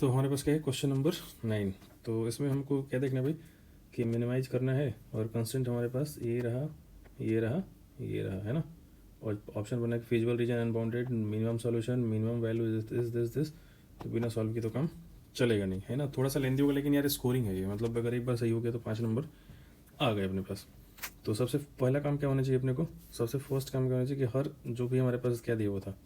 तो हमारे पास क्या है, क्वेश्चन नंबर 9। तो इसमें हमको क्या देखना है भाई कि मिनिमाइज करना है और कंस्टेंट हमारे पास ये रहा, ये रहा, ये रहा, है ना। और ऑप्शन बना कि feasible region unbounded, minimum solution, minimum value this. तो बिना सॉल्व किए तो काम चलेगा नहीं, है ना। थोड़ा सा लेंदी होगा लेकिन यार स्कोरिंग है ये, मतलब अगर एक बार सही हो गया तो 5 नंबर आ गए अपने पास। तो सबसे पहला काम क्या होना चाहिए अपने को, सबसे फर्स्ट काम क्या होना चाहिए कि हर जो भी हमारे पास क्या दिया हुआ था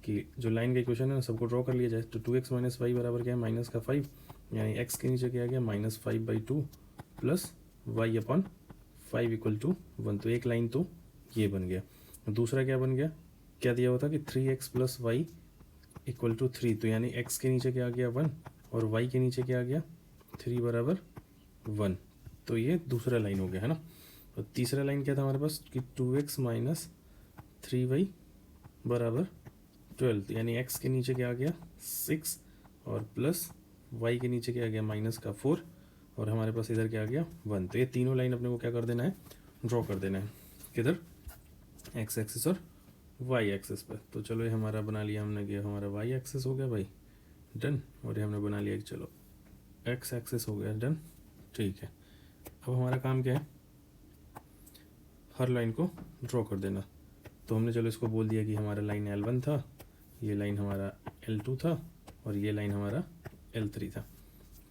कि जो लाइन का इक्वेशन है ना सबको ड्रॉ कर लिया जाए। तो 2x माइनस वाई बराबर क्या है, माइनस का 5, यानी x के नीचे क्या आ गया, -5/2 plus y upon 5 equal to 1। तो एक लाइन तो ये बन गया। दूसरा क्या बन गया, क्या दिया हुआ था कि 3x plus y equal to 3। तो यानी x के नीचे क्या आ गया 1 और y के नीचे क्या आ गया 3 बराबर 1। तो ये दूसरा लाइन हो गया, है ना। और तीसरा लाइन क्या था हमारे पास कि 2x माइनस 3y बराबर 12, यानी x के नीचे क्या आ गया 6 और प्लस y के नीचे क्या आ गया -4 और हमारे पास इधर क्या आ गया 1। तो ये तीनों लाइन अपने को क्या कर देना है, ड्रॉ कर देना है किधर, x एक्सिस और y एक्सिस पर। तो चलो ये हमारा बना लिया हमने कि हमारा y एक्सिस हो गया भाई, डन। और ये हमने बना लिया कि चलो x एक्सिस हो गया, डन, ठीक है। अब हमारा काम क्या है, हर लाइन को ड्रॉ कर देना। तो हमने चलो इसको बोल दिया कि हमारा लाइन L1 था, ये लाइन हमारा L2 था और ये लाइन हमारा L3 था,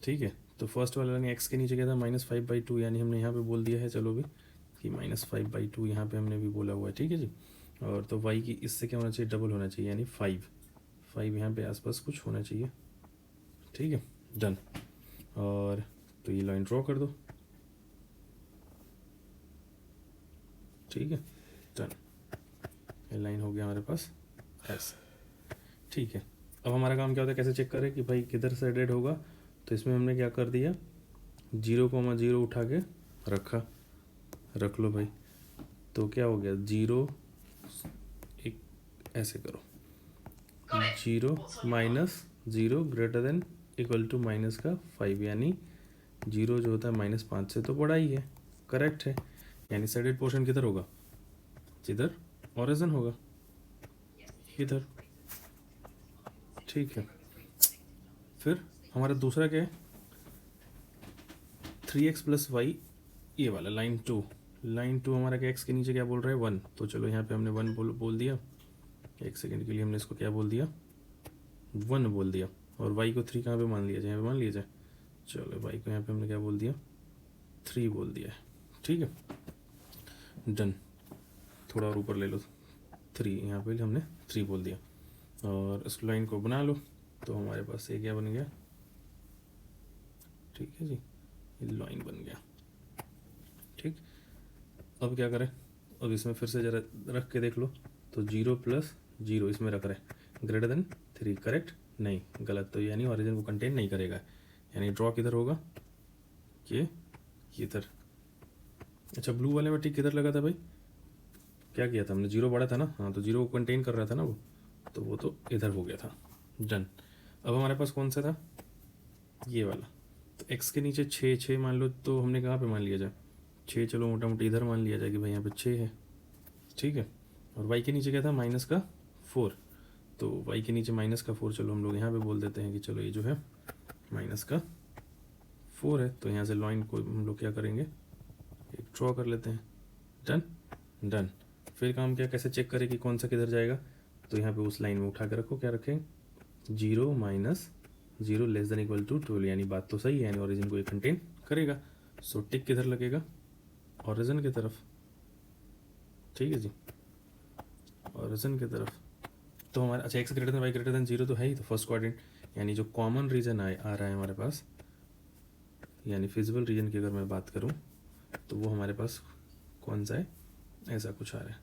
ठीक है। तो फर्स्ट वाला लाइन x के नीचे क्या था -5/2, यानी हमने यहाँ पे बोल दिया है चलो भी कि -5/2 यहाँ पे हमने भी बोला हुआ है, ठीक है जी। और तो y की इससे क्या होना चाहिए, डबल होना चाहिए, यानी 5 यहाँ पे आसपास कुछ होना चाहिए, ठीक है, डन। और तो ये लाइन ड्रॉ कर दो, ठीक है, डन। ये लाइन हो गया हमारे पास ऐसे, ठीक है। अब हमारा काम क्या होता है, कैसे चेक करें कि भाई किधर से डेड होगा। तो इसमें हमने क्या कर दिया, 0,0 उठा के रख लो भाई। तो क्या हो गया 0, एक ऐसे करो, 0 -0 ग्रेटर देन इक्वल टू -5, यानी 0 जो होता है -5 से तो बड़ा ही है, करेक्ट है। यानी सेडेड पोर्शन किधर होगा, जिधर ओरिजिन होगा, इधर, ठीक है। फिर हमारा दूसरा क्या है, 3x प्लस वाई, ये वाला लाइन 2 हमारा क्या x के नीचे क्या बोल रहा है 1। तो चलो यहाँ पे हमने 1 बोल दिया, एक सेकेंड के लिए हमने इसको क्या बोल दिया 1 बोल दिया। और y को 3 कहाँ पे मान लिया जाए, यहाँ पे मान लिया जाए। चलो y को यहाँ पे हमने क्या बोल दिया 3 बोल दिया है, ठीक है, डन। थोड़ा और ऊपर ले लो 3, यहाँ पे हमने 3 बोल दिया और इस लाइन को बना लो। तो हमारे पास ये क्या बन गया, ठीक है जी, ये लाइन बन गया, ठीक। अब क्या करें, अब इसमें फिर से जरा रख के देख लो। तो 0 + 0 इसमें रख रहे हैं ग्रेटर देन 3, करेक्ट, नहीं गलत। तो यानी ऑरिजिन को कंटेन नहीं करेगा, यानी ड्रॉ किधर होगा, ये इधर। अच्छा ब्लू वाले में टिक किधर लगा था भाई, क्या किया था हमने, 0 बड़ा था ना, हाँ तो 0 को कंटेन कर रहा था ना वो, तो वो तो इधर हो गया था, डन। अब हमारे पास कौन सा था, ये वाला। तो x के नीचे 6 मान लो, तो हमने कहाँ पे मान लिया जाए 6, चलो मोटा मोटी इधर मान लिया जाए कि भाई यहाँ पे 6 है, ठीक है। और y के नीचे क्या था -4, तो y के नीचे -4, चलो हम लोग यहाँ पे बोल देते हैं कि चलो ये जो है -4 है। तो यहाँ से लाइन को हम लोग क्या करेंगे, एक ड्रॉ कर लेते हैं, डन डन। फिर काम क्या, कैसे चेक करें कि कौन सा किधर जाएगा। तो यहाँ पे उस लाइन में उठा के रखो, क्या रखें 0 - 0 लेस देन इक्वल टू 12, यानी बात तो सही है, यानी ओरिजिन को ये कंटेन करेगा। सो टिक किधर लगेगा, ओरिजिन की तरफ, ठीक है जी, ओरिजिन की तरफ। तो हमारा अच्छा x greater then y greater than 0 तो है ही, तो फर्स्ट क्वाड्रेंट, यानी जो कॉमन रीजन आ रहा है हमारे पास, यानी फिजिबल रीजन की अगर मैं बात करूं तो वो हमारे पास कौन सा है, ऐसा कुछ आ रहा है,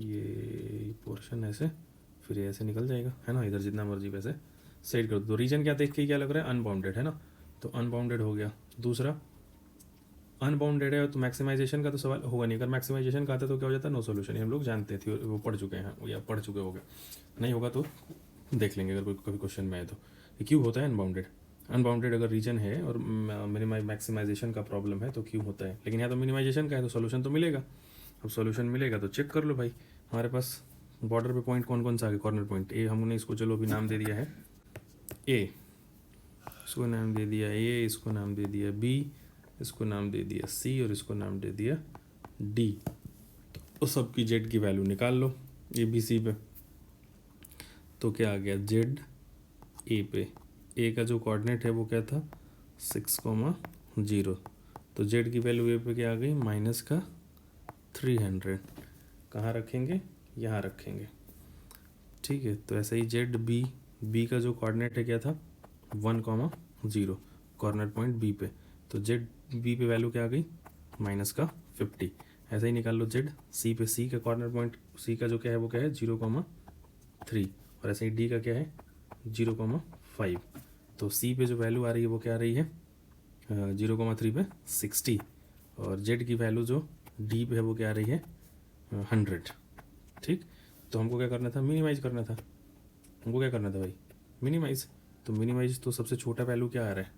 ये पोर्शन ऐसे, फिर ये ऐसे निकल जाएगा, है ना, इधर जितना मर्जी वैसे सेट कर दो। तो रीजन क्या देख के क्या लग रहा है, अनबाउंडेड है ना, तो अनबाउंडेड हो गया। दूसरा अनबाउंडेड है तो मैक्सिमाइजेशन का तो सवाल होगा नहीं, अगर मैक्सिमाइजेशन का आता तो क्या हो जाता है, नो सोल्यूशन, हम लोग जानते थे, वो पढ़ चुके हैं या पढ़ चुके हो गए, नहीं होगा तो देख लेंगे अगर कोई कभी क्वेश्चन में आए तो। ये क्यों होता है अनबाउंडेड, अनबाउंडेड अगर रीजन है और मैक्सिमाइजेशन का प्रॉब्लम है तो क्यों होता है, लेकिन यहाँ तो मिनिमाइजेशन का है तो सोल्यूशन तो मिलेगा। अब सोल्यूशन मिलेगा तो चेक कर लो भाई, हमारे पास बॉर्डर पे पॉइंट कौन कौन सा आ गया, कॉर्नर पॉइंट, ये हमने इसको चलो अभी नाम दे दिया है ए, इसको नाम दे दिया ए, इसको नाम दे दिया बी, इसको नाम दे दिया सी और इसको नाम दे दिया डी। तो सबकी जेड की वैल्यू निकाल लो ए बी सी पे। तो क्या आ गया, जेड ए पे, ए का जो कोऑर्डिनेट है वो क्या था 6,0। तो जेड की वैल्यू ए पे क्या आ गई माइनस का 300। कहाँ रखेंगे, यहाँ रखेंगे, ठीक है। तो ऐसे ही जेड बी, बी का जो कोऑर्डिनेट है क्या था 1,0 कॉर्नर पॉइंट बी पे। तो जेड बी पे वैल्यू क्या आ गई माइनस का 50। ऐसे ही निकाल लो जेड सी पे, सी का कॉर्नर पॉइंट सी का जो क्या है वो क्या है 0,3 और ऐसे ही डी का क्या है 0,5। तो सी पे जो वैल्यू आ रही है वो क्या आ रही है 0,3 पे 60 और जेड की वैल्यू जो डी पे है वो क्या आ रही है 100, ठीक। तो हमको क्या करना था, मिनिमाइज करना था। हमको क्या करना था भाई, मिनिमाइज। तो मिनिमाइज तो सबसे छोटा वैल्यू क्या आ रहा है,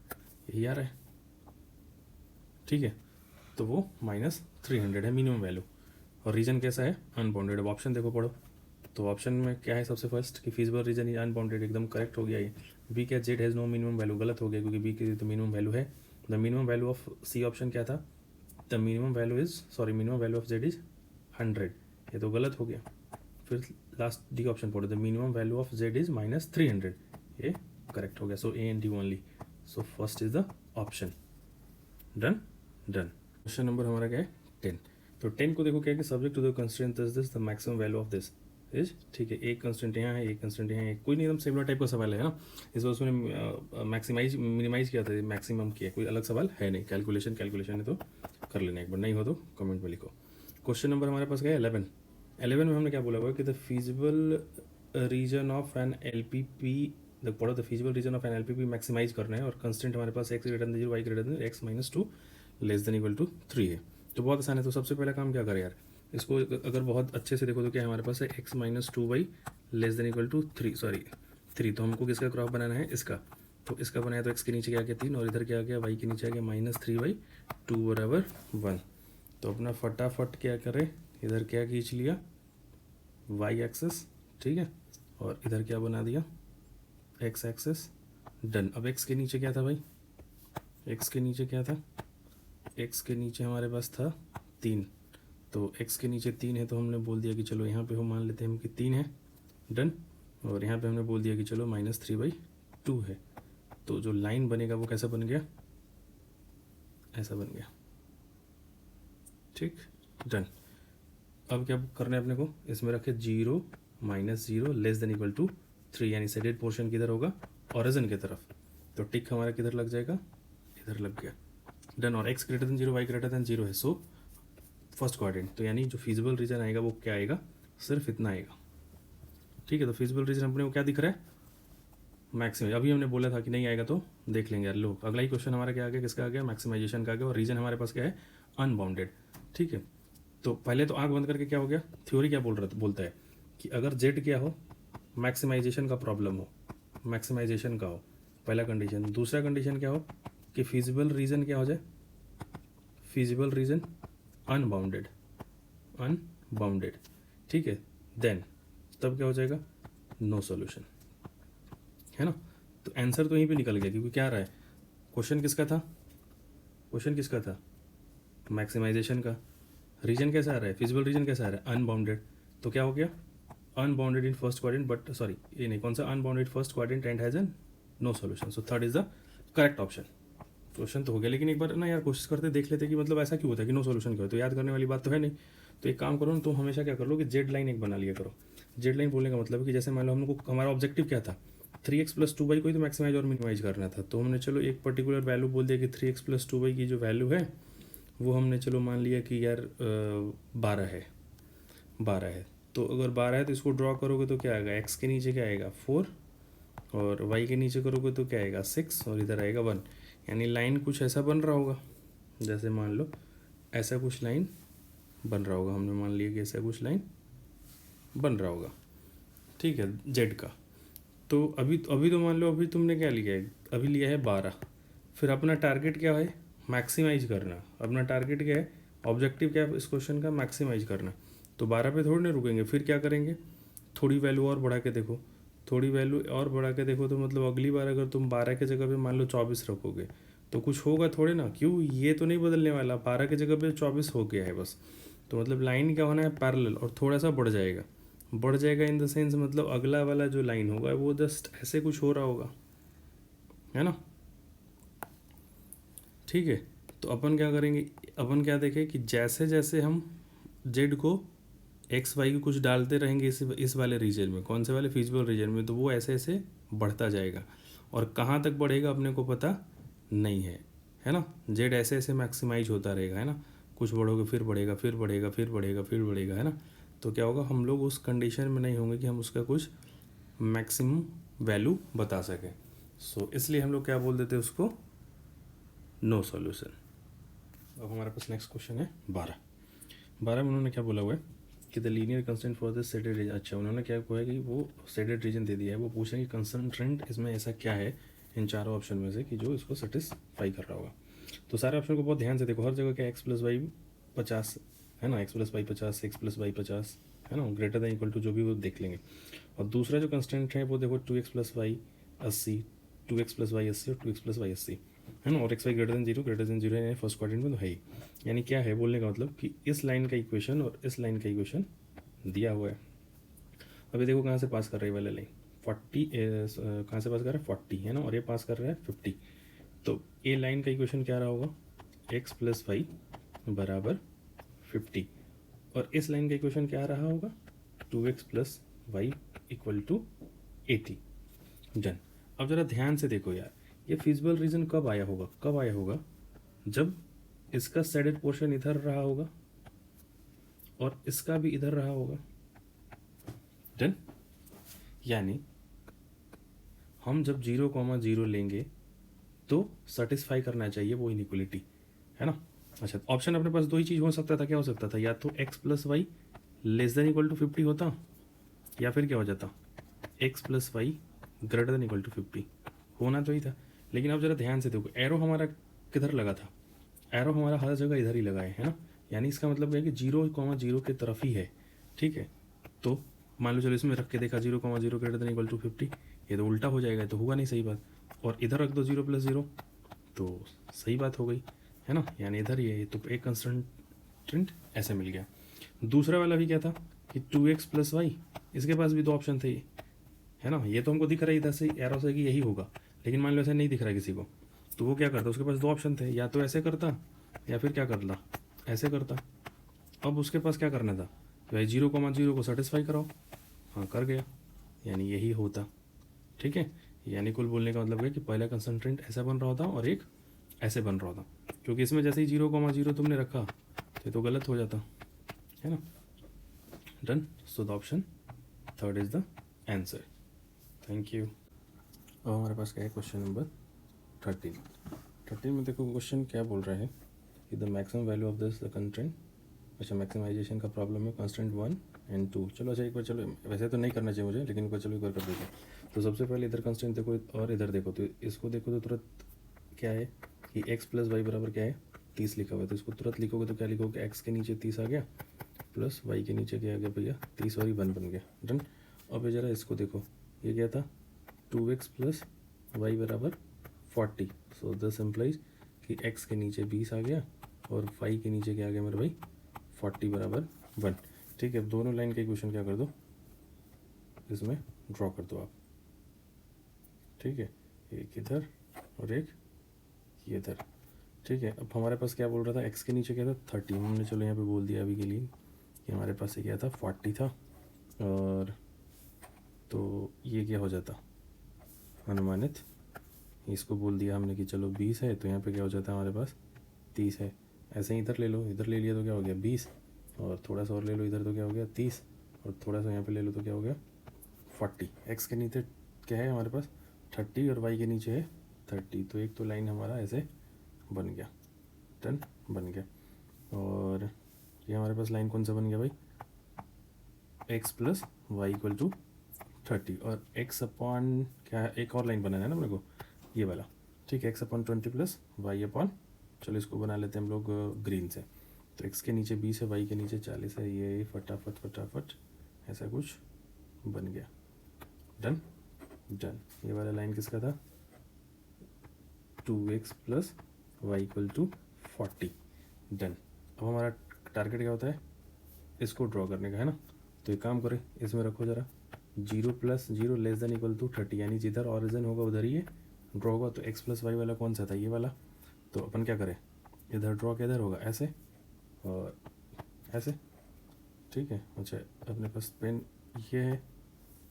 यही आ रहा है, ठीक है। तो वो -300 है मिनिमम वैल्यू। और रीजन कैसा है, अनबाउंडेड। अब ऑप्शन देखो पढ़ो। तो ऑप्शन में क्या है सबसे फर्स्ट कि फीजिबल रीजन इज अनबाउंडेड, एकदम करेक्ट हो गया ये। बी क्या, Z has no minimum value, गलत हो गया क्योंकि बी की तो मिनिमम वैल्यू है। The minimum value of C option क्या था, the minimum value is minimum value of Z is 100, ये तो गलत हो गया। फिर लास्ट डी ऑप्शन पढ़ो, the minimum value of Z is -300, ये करेक्ट हो गया। सो A and D only. So first is the option. Done done. Question number हमारा क्या है 10। तो 10 को देखो क्या है कि subject to the constraint this the maximum value of this is, ठीक है। एक कंस्टेंट यहाँ है, एक कंस्टेंट यहाँ है, कोई नहीं एकदम सिमिलर टाइप का सवाल है ना। इस बार उसने मैक्सिमाइज मिनिमाइज किया था, मैक्सिमम किया, कोई अलग सवाल है नहीं। कैलकुलेशन है तो कर लेना एक बार, नहीं हो तो कमेंट में लिखो। क्वेश्चन नंबर हमारे पास क्या है 11। 11 में हमने क्या बोला हुआ कि the feasible region of an LPP, पढ़ो the feasible region of an LPP maximize करना है और कंस्टेंट हमारे पास x greater than 0 y greater than x-2 less than equal to 3 है। तो बहुत आसान है। तो सबसे पहला काम क्या करें यार, इसको अगर बहुत अच्छे से देखो तो क्या हमारे पास है x-2y less than equal to 3। तो हमको किसका ग्राफ बनाना है, इसका। तो इसका बनाया तो x के नीचे क्या आ गया 3 और इधर क्या आ गया y के नीचे आ गया -3/2 बराबर 1। तो अपना फटाफट क्या करें, इधर क्या खींच लिया y एक्सेस, ठीक है, और इधर क्या बना दिया x एक्सेस। डन। अब x के नीचे क्या था भाई, x के नीचे क्या था, x के नीचे हमारे पास था 3। तो x के नीचे 3 है तो हमने बोल दिया कि चलो यहाँ पे हम मान लेते हैं हम कि 3 है। डन। और यहाँ पे हमने बोल दिया कि चलो -3/2 है। तो जो लाइन बनेगा वो कैसा बन गया, ऐसा बन गया, ठीक। डन। अब क्या करना है अपने को, इसमें रखे 0 -0 लेस देन इक्वल टू 3, यानी सेडेड पोर्शन किधर होगा, ऑरिजिन की तरफ। तो टिक हमारा किधर लग जाएगा, इधर लग गया। डन। और x greater than 0 y greater than 0 है, सो फर्स्ट क्वाड्रेंट। तो यानी जो फिजिबल रीजन आएगा वो क्या आएगा, सिर्फ इतना आएगा, ठीक है। तो फिजिबल रीजन अपने को क्या दिख रहा है, मैक्सिमम। अभी हमने बोला था कि नहीं आएगा तो देख लेंगे यार। लो अगला ही क्वेश्चन हमारा क्या आ गया, किसका आ गया, मैक्सिमाइजेशन का आ गया। और रीजन हमारे पास क्या है, अनबाउंडेड, ठीक है। तो पहले तो आंख बंद करके क्या हो गया, थ्योरी क्या बोलता है कि अगर जेड क्या हो, मैक्सिमाइजेशन का प्रॉब्लम हो, मैक्सिमाइजेशन का हो, पहला कंडीशन। दूसरा कंडीशन क्या हो कि फिजिबल रीजन क्या हो जाए, फिजिबल रीजन अनबाउंडेड, ठीक है। देन तब क्या हो जाएगा, नो सॉल्यूशन, है ना। तो आंसर तो यहीं पे निकल गया क्योंकि क्या आ रहा है, क्वेश्चन किसका था, मैक्सिमाइजेशन का। रीजन कैसा आ रहा है, फिजिबल रीजन कैसा आ रहा है, अनबाउंडेड। तो क्या हो गया, unbounded in first quadrant, but sorry ये नहीं, कौन सा, unbounded first quadrant and has an no solution. So third is the correct option. Question तो हो गया, लेकिन एक बार ना यार कोशिश करते देख लेते कि मतलब ऐसा क्यों होता है कि नो सॉल्यूशन क्यों है। तो याद करने वाली बात तो है नहीं। तो एक काम करो ना, तुम हमेशा क्या कर लो कि जेड लाइन एक बना लिया करो। जेड लाइन बोलने का मतलब है कि जैसे मान लो हमको, हमारा ऑब्जेक्टिव क्या था, 3x + 2y को ही तो मैक्सिमाइज और मिनिमाइज करना था। तो हमने चलो एक पर्टिकुलर वैल्यू बोल दिया कि 3x + 2y की जो वैल्यू है वो हमने चलो मान लिया कि यार 12 है। तो अगर 12 है तो इसको ड्रॉ करोगे तो क्या आएगा, x के नीचे क्या आएगा 4 और y के नीचे करोगे तो क्या आएगा 6 और इधर आएगा 1। यानी लाइन कुछ ऐसा बन रहा होगा, जैसे मान लो ऐसा कुछ लाइन बन रहा होगा। हमने मान लिया कि ऐसा कुछ लाइन बन रहा होगा, ठीक है, जेड का। तो अभी तो मान लो अभी तुमने क्या लिया है, अभी लिया है 12। फिर अपना टारगेट क्या है, मैक्सिमाइज करना। अपना टारगेट क्या है, ऑब्जेक्टिव क्या है इस क्वेश्चन का, मैक्सिमाइज करना। तो 12 पे थोड़ी ना रुकेंगे, फिर क्या करेंगे, थोड़ी वैल्यू और बढ़ा के देखो। थोड़ी वैल्यू और बढ़ा के देखो तो मतलब अगली बार अगर तुम 12 की जगह पे मान लो 24 रखोगे तो कुछ होगा थोड़े ना, क्यों, ये तो नहीं बदलने वाला, 12 की जगह पे 24 हो गया है बस। तो मतलब लाइन क्या होना है, पैरेलल, और थोड़ा सा बढ़ जाएगा, बढ़ जाएगा इन द सेंस मतलब अगला वाला जो लाइन होगा वो जस्ट ऐसे कुछ हो रहा होगा, है ना। ठीक है, तो अपन क्या करेंगे, अपन क्या देखें कि जैसे जैसे हम जेड को एक्स वाई को कुछ डालते रहेंगे इस वाले रीजन में, कौन से वाले, फिजिबल रीजन में, तो वो ऐसे ऐसे बढ़ता जाएगा, और कहाँ तक बढ़ेगा अपने को पता नहीं है ना। जेड ऐसे ऐसे मैक्सिमाइज होता रहेगा, है ना, कुछ बढ़ोगे फिर बढ़ेगा, फिर बढ़ेगा, फिर बढ़ेगा, फिर बढ़ेगा, है ना। तो क्या होगा, हम लोग उस कंडीशन में नहीं होंगे कि हम उसका कुछ मैक्सिमम वैल्यू बता सकें। सो इसलिए हम लोग क्या बोल देते हैं उसको, नो सॉल्यूशन। अब हमारे पास नेक्स्ट क्वेश्चन है 12 में उन्होंने क्या बोला हुआ है कि the linear constant for this shaded region. अच्छा, उन्होंने क्या कहा है कि वो सेडेड रीजन दे दिया है, वो पूछेंगे कंस्टेंट इसमें ऐसा क्या है इन चारों ऑप्शन में से कि जो इसको सेटिस्फाई कर रहा होगा। तो सारे ऑप्शन को बहुत ध्यान से देखो, हर जगह क्या एक्स प्लस वाई 50 है ना, x plus y 50, x plus y 50 है ना, ग्रेटर दैन इक्वल टू जो भी वो देख लेंगे। और दूसरा जो कंस्टेंट है वो देखो 2x plus Y 80, 2x plus Y 80 और 2x प्लस वाई 80 है ना, और x y greater than zero है फर्स्ट क्वाड्रेंट में, तो है ही। यानी क्या है बोलने का मतलब कि इस लाइन का इक्वेशन और इस लाइन का इक्वेशन दिया हुआ है। अभी देखो कहाँ से पास कर रही है वाला लाइन, 40 कहाँ से पास कर रहा है 40 है ना, और ये पास कर रहा है 50। तो ए लाइन का इक्वेशन क्या रहा होगा, एक्स प्लस वाई बराबर 50, और इस लाइन का इक्वेशन क्या रहा होगा, 2x plus y equal to 80। Done. अब ज़रा ध्यान से देखो यार, ये फिजिबल रीजन कब आया होगा, कब आया होगा, जब इसका सेडेड पोर्शन इधर रहा होगा और इसका भी इधर रहा होगा। डन। यानी हम जब 0,0 लेंगे तो सेटिस्फाई करना चाहिए वो इनइक्वलिटी, है ना। अच्छा, ऑप्शन अपने पास दो ही चीज़ हो सकता था, क्या हो सकता था, या तो x plus y less than equal to 50 होता, या फिर क्या हो जाता, x plus y greater than equal to 50 होना तो ही था। लेकिन अब ज़रा ध्यान से देखो, एरो हमारा किधर लगा था, एरो हमारा हर जगह इधर ही लगा है ना, यानी इसका मतलब है कि 0,0 के तरफ ही है। ठीक है, तो मान लो चलो इसमें रख के देखा 0,0 ग्रेटर देन इक्वल टू 50, ये तो उल्टा हो जाएगा, तो होगा नहीं सही बात। और इधर रख दो 0 प्लस 0, तो सही बात हो गई, है ना, यानी इधर ये तो एक कंस्टेंट ऐसे मिल गया। दूसरा वाला भी क्या था कि 2x प्लस वाई, इसके पास भी दो ऑप्शन थे, है ना, ये तो हमको दिख रहा है इधर से एरो से कि यही होगा, लेकिन मान लो ऐसे नहीं दिख रहा है किसी को, तो वो क्या करता, उसके पास दो ऑप्शन थे, या तो ऐसे करता या फिर क्या करता, ऐसे करता। अब उसके पास क्या करना था, भाई 0,0 को सेटिस्फाई कराओ, हाँ कर गया, यानी यही होता। ठीक है, यानी कुल बोलने का मतलब है कि पहला कंसंट्रेंट ऐसा बन रहा होता और एक ऐसे बन रहा होता, क्योंकि इसमें जैसे ही 0,0 तुमने रखा तो ये तो गलत हो जाता, है ना। Done. So the option third is the answer. Thank you. अब हमारे पास क्या है, क्वेश्चन नंबर 13 में देखो क्वेश्चन क्या बोल रहा है कि the maximum value of this the constraint. अच्छा, मैक्सिमाइजेशन का प्रॉब्लम है, कंस्ट्रेंट 1 एंड 2। चलो अच्छा एक बार, चलो वैसे तो नहीं करना चाहिए मुझे, लेकिन एक बार चलो एक बार कर देते हैं। तो सबसे पहले इधर कंस्ट्रेंट देखो और इधर देखो, तो इसको देखो तो तुरंत क्या है कि x प्लस वाई बराबर क्या है 30 लिखा हुआ है, तो इसको तुरंत लिखोगे तो क्या लिखोगे, x के नीचे 30 आ गया प्लस y के नीचे क्या आ गया भैया 30 और 1 बन गया। डन। अब ज़रा इसको देखो, ये क्या था 2x प्लस वाई बराबर 40, सो दिस इम्प्लाइज कि x के नीचे 20 आ गया और y के नीचे क्या आ गया मेरे भाई 40 बराबर 1। ठीक है, दोनों लाइन का इक्वेशन क्या कर दो, इसमें ड्रॉ कर दो आप। ठीक है, एक इधर और एक ये इधर। ठीक है, अब हमारे पास क्या बोल रहा था, x के नीचे क्या था 30, हमने चलो यहाँ पे बोल दिया अभी के लिए कि हमारे पास ये क्या था 40 था, और तो ये क्या हो जाता अनुमानित, इसको बोल दिया हमने कि चलो 20 है, तो यहाँ पे क्या हो जाता है हमारे पास 30 है। ऐसे ही इधर ले लो, इधर ले लिया तो क्या हो गया 20, और थोड़ा सा और ले लो इधर तो क्या हो गया 30, और थोड़ा सा यहाँ पे ले लो तो क्या हो गया 40। एक्स के नीचे क्या है हमारे पास 30 और वाई के नीचे है 30, तो एक तो लाइन हमारा ऐसे बन गया। डन, बन गया। और ये हमारे पास लाइन कौन सा बन गया भाई, x plus y equal to 30, और एक्स अपॉन क्या है, एक और लाइन बनाना है ना अपने को, ये वाला। ठीक है, x upon 20 plus y upon, चलो इसको बना लेते हैं हम लोग ग्रीन से। तो एक्स के नीचे 20 है, वाई के नीचे 40 है, ये फटाफट फटाफट ऐसा कुछ बन गया। डन। डन। ये वाला लाइन किसका था? 2x plus y equal to 40। Done. अब हमारा टारगेट क्या होता है? इसको ड्रॉ करने का, है ना। तो एक काम करें, इसमें रखो ज़रा 0 plus 0 less than equal to 30, यानी जिधर ऑरिजिन होगा उधर ही ये ड्रॉ होगा। तो x प्लस वाई वाला कौन सा था? ये वाला। तो अपन क्या करें, इधर ड्रॉ किधर होगा? ऐसे और ऐसे, ठीक है। अच्छा, अपने पास पेन ये है,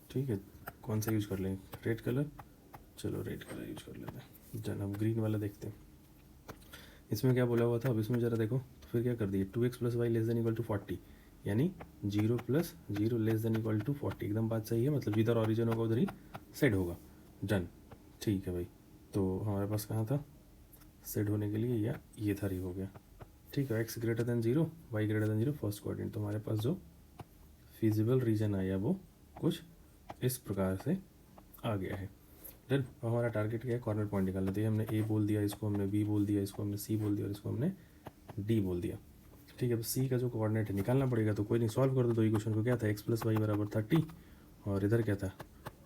ठीक है। कौन सा यूज कर लें? Red colour. चलो रेड कलर यूज कर लेते हैं। डन। अब ग्रीन वाला देखते हैं, इसमें क्या बोला हुआ था। अब इसमें ज़रा देखो, तो फिर क्या कर दिए, 2x plus y less than equal to 40, यानी 0 plus 0 less than equal to 40। एकदम बात सही है, मतलब जिधर ऑरिजिन होगा उधर ही सेट होगा। डन। ठीक है भाई। तो हमारे पास कहाँ था सेट होने के लिए, या ये था, हो गया। ठीक है, x greater than 0 y greater than 0 first coordinate. तो हमारे पास जो फिजिबल रीजन आया वो कुछ इस प्रकार से आ गया है। डन। अब हमारा टारगेट क्या है? कॉर्नर पॉइंट निकालना। तो ये हमने ए बोल दिया, इसको हमने बी बोल दिया, इसको हमने सी बोल दिया और इसको हमने डी बोल दिया। ठीक है। अब सी का जो कोऑर्डिनेट है निकालना पड़ेगा। तो कोई नहीं, सॉल्व कर दो। दो इक्वेशन को, क्या था, x प्लस वाई बराबर 30 और इधर क्या था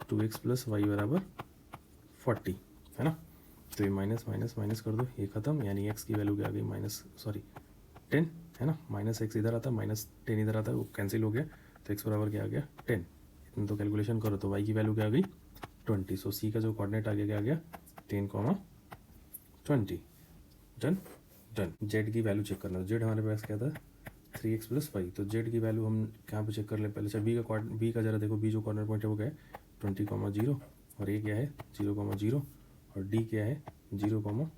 2x प्लस वाई बराबर 40, है ना। तो ये माइनस माइनस माइनस कर दो, ये खत्म, यानी x की वैल्यू क्या आ गई, 10, है ना। -x इधर आता, -10 इधर आता, वो कैंसिल हो गया। तो x बराबर क्या आ गया 10। इतना तो कैलकुलेशन करो। तो y की वैल्यू क्या आ गई 20। सो सी का जो कोऑर्डिनेट आ गया क्या आ गया 10, 20। डन। डन। जेड की वैल्यू चेक करना। जेड हमारे पास क्या था 3x प्लस वाई। तो जेड की वैल्यू हम कहाँ पे चेक कर ले पहले। अच्छा, बी का जरा देखो, बी जो कॉर्नर पॉइंट है वो क्या है 20, 0 और ये क्या है 0, 0 और डी क्या है 0,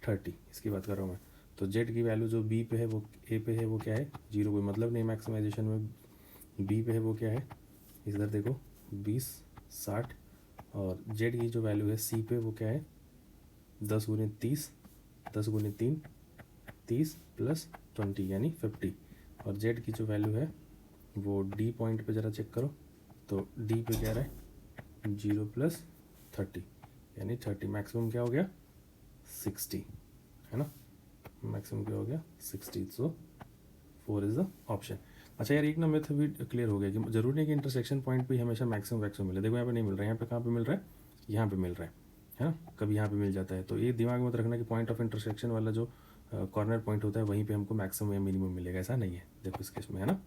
30। इसकी बात कर रहा हूँ मैं। तो जेड की वैल्यू जो बी पे है वो ए पे है वो क्या है 0। कोई मतलब नहीं मैक्सिमाइजेशन में। बी पे है वो क्या है, इधर देखो 20, 60 और जेड की जो वैल्यू है सी पे वो क्या है 10 गुने 30, 10 गुने 3 30 प्लस 20 यानी 50। और जेड की जो वैल्यू है वो डी पॉइंट पे ज़रा चेक करो। तो डी पे क्या रहा है 0 प्लस 30 यानी 30। मैक्सिमम क्या हो गया 60, है ना। मैक्सिमम क्या हो गया 60। सो 4 इज़ द ऑप्शन। अच्छा यार, एक ना मेथड भी क्लियर हो गया कि जरूरी नहीं कि इंटरसेक्शन पॉइंट पे हमेशा मैक्सिमम वैक्सिमम मिले। देखो यहाँ पे नहीं मिल रहा है, यहाँ पे कहाँ पे मिल रहा है, यहाँ पे मिल रहा है ना। कभी यहाँ पे मिल जाता है। तो ये दिमाग में मत रखना कि पॉइंट ऑफ इंटरसेक्शन वाला जो कॉर्नर पॉइंट होता है वहीं पे हमको मैक्सिमम या मिनिमम मिलेगा, ऐसा नहीं है। देखो इस केस में, है ना।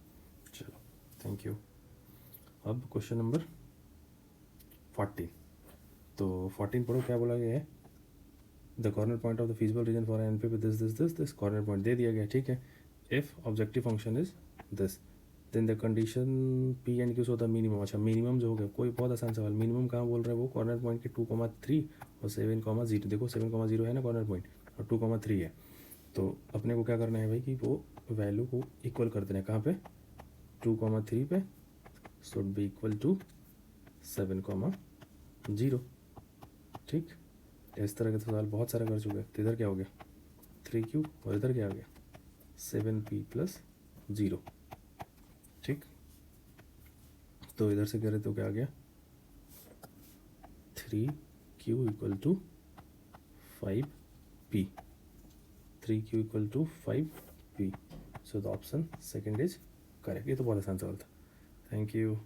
चलो, थैंक यू। अब क्वेश्चन नंबर 14। तो 14 पढ़ो, क्या बोला गया है। The corner point of the feasible region for an पे दिस कॉर्नर पॉइंट दे दिया गया, ठीक है। If objective function is this then the condition P and Q होता है मिनिमम। अच्छा, मिनिमम जो हो गया, कोई बहुत आसान सवाल। मिनिमम कहाँ बोल रहे हैं वो कॉर्नर पॉइंट के 2,3 और 7,0। देखो 7,0 है ना कॉर्नर पॉइंट और 2,3 है। तो अपने को क्या करना है भाई कि वो वैल्यू को इक्वल कर देना है। कहाँ पे 2,3 पे शुड बी इक्वल टू 7,0। ठीक। इस तरह के सवाल बहुत सारा कर चुके हैं। तो इधर क्या हो गया 3Q और इधर क्या आ गया 7P प्लस 0। ठीक। तो इधर से करें तो क्या आ गया 3Q equal to 5P। 3Q equal to 5P। So the option second is correct. ये तो बहुत आसान सवाल था। Thank you.